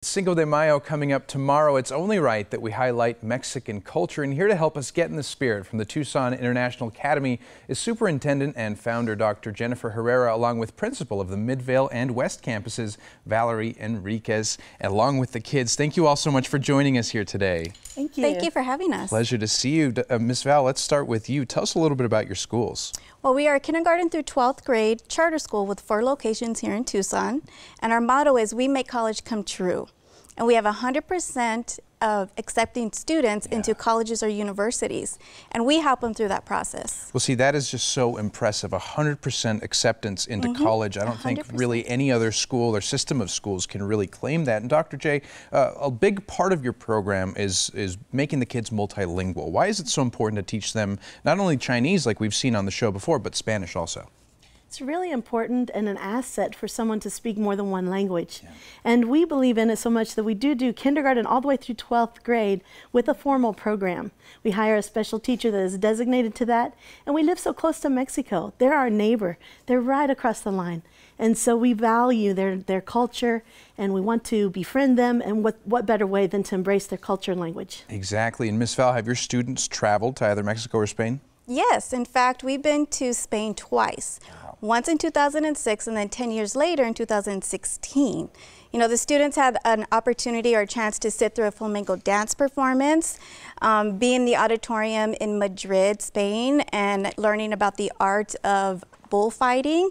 Cinco de Mayo coming up tomorrow. It's only right that we highlight Mexican culture, and here to help us get in the spirit from the Tucson International Academy is Superintendent and founder Dr. Jennifer Herrera, along with principal of the Midvale and West campuses, Valerie Enriquez, and along with the kids. Thank you all so much for joining us here today. Thank you. Thank you for having us. Pleasure to see you. Ms. Val, let's start with you. Tell us a little bit about your schools. Well, we are a kindergarten through 12th grade charter school with 4 locations here in Tucson, and our motto is we make college come true. And we have 100% of accepting students into colleges or universities, and we help them through that process. Well, see, that is just so impressive, 100% acceptance into college. I don't 100%. Think really any other school or system of schools can really claim that. And Dr. J, a big part of your program is making the kids multilingual. Why is it so important to teach them not only Chinese, like we've seen on the show before, but Spanish also? It's really important and an asset for someone to speak more than one language. Yeah. And we believe in it so much that we do kindergarten all the way through 12th grade with a formal program. We hire a special teacher that is designated to that, and we live so close to Mexico. They're our neighbor. They're right across the line. And so we value their culture, and we want to befriend them, and what better way than to embrace their culture and language. Exactly. And Ms. Val, have your students traveled to either Mexico or Spain? Yes, in fact, we've been to Spain twice. Wow. Once in 2006 and then 10 years later in 2016. You know, the students had an opportunity or a chance to sit through a flamenco dance performance, be in the auditorium in Madrid, Spain, and learning about the art of bullfighting.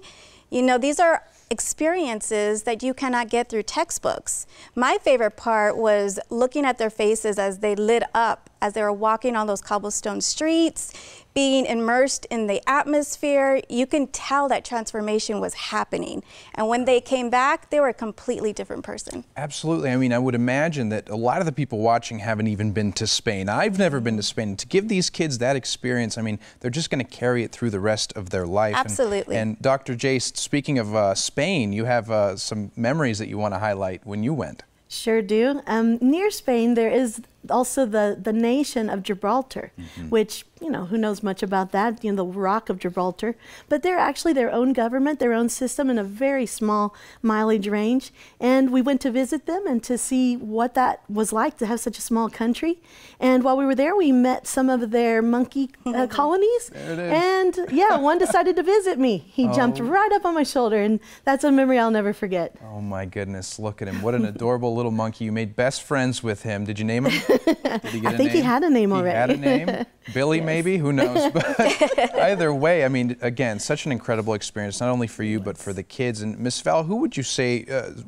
You know, these are experiences that you cannot get through textbooks. My favorite part was looking at their faces as they lit up, as they were walking on those cobblestone streets, being immersed in the atmosphere. You can tell that transformation was happening. And when they came back, they were a completely different person. Absolutely. I mean, I would imagine that a lot of the people watching haven't even been to Spain. I've never been to Spain. To give these kids that experience, I mean, they're just going to carry it through the rest of their life. Absolutely. And Dr. J, speaking of Spain, you have some memories that you want to highlight when you went. Sure do. Near Spain, there is also the nation of Gibraltar, which, you know, who knows much about that, you know, the Rock of Gibraltar. But they're actually their own government, their own system in a very small mileage range. And we went to visit them and to see what that was like to have such a small country. And while we were there, we met some of their monkey colonies. There it is. And yeah, one decided to visit me. He jumped right up on my shoulder, and that's a memory I'll never forget. Oh my goodness, look at him. What an adorable little monkey. You made best friends with him. Did you name him? Did he get I think he had a name already. He had a name? Billy, yes. Maybe? Who knows? But either way, I mean, again, such an incredible experience, not only for you, but for the kids. And Ms. Val, who would you say,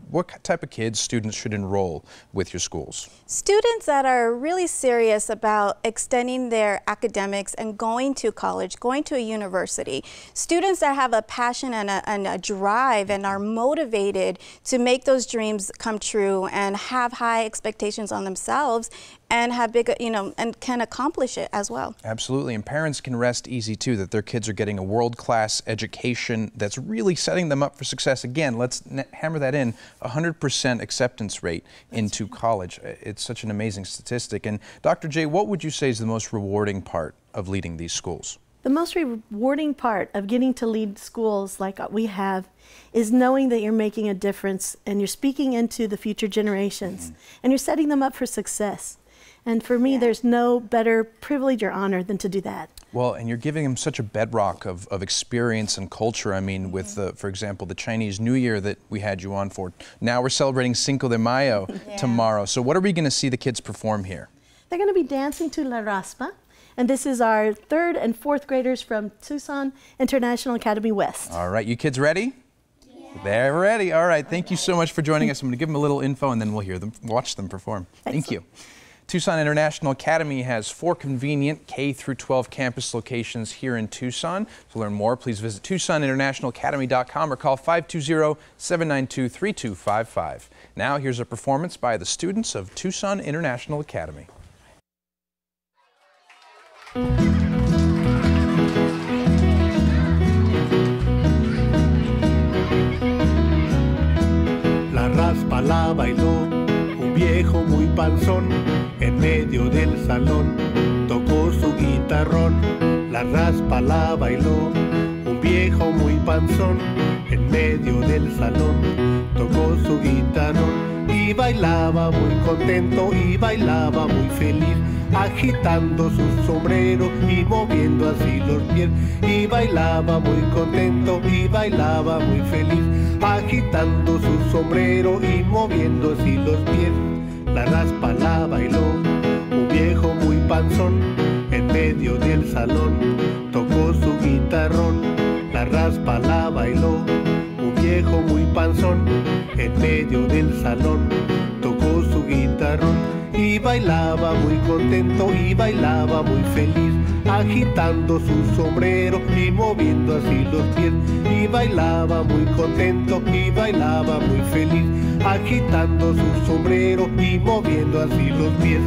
what type of kids, students should enroll with your schools? Students that are really serious about extending their academics and going to college, going to a university. Students that have a passion and a drive and are motivated to make those dreams come true and have high expectations on themselves and have big, you know, and can accomplish it as well. Absolutely, and parents can rest easy too that their kids are getting a world-class education that's really setting them up for success. Again, let's hammer that in, 100% acceptance rate into college. It's such an amazing statistic. And Dr. J, what would you say is the most rewarding part of leading these schools? The most rewarding part of getting to lead schools like we have is knowing that you're making a difference and you're speaking into the future generations and you're setting them up for success. And for me, there's no better privilege or honor than to do that. Well, and you're giving them such a bedrock of experience and culture. I mean, with, for example, the Chinese New Year that we had you on for. Now we're celebrating Cinco de Mayo tomorrow. So what are we going to see the kids perform here? They're going to be dancing to La Raspa. And this is our 3rd and 4th graders from Tucson International Academy West. All right, you kids ready? Yeah. They're ready. All right, thank you so much for joining us. I'm going to give them a little info and then we'll hear them, watch them perform. Thank you. Tucson International Academy has 4 convenient K-12 campus locations here in Tucson. To learn more, please visit TucsonInternationalAcademy.com or call 520-792-3255. Now, here's a performance by the students of Tucson International Academy. La raspa la bailó un viejo muy panzón, en medio del salón tocó su guitarrón. La raspa la bailó un viejo muy panzón, en medio del salón tocó su guitarrón. Y y bailaba muy contento y bailaba muy feliz, agitando su sombrero y moviendo así los pies, y bailaba muy contento y bailaba muy feliz, agitando su sombrero y moviendo así los pies. La raspa la bailó un viejo muy panzón, en medio del salón tocó su guitarrón. La raspa la bailó un viejo muy panzón, en medio del salón tocó su guitarrón, y bailaba muy contento y bailaba muy feliz, agitando su sombrero y moviendo así los pies, y bailaba muy contento y bailaba muy feliz, agitando su sombrero y moviendo así los pies.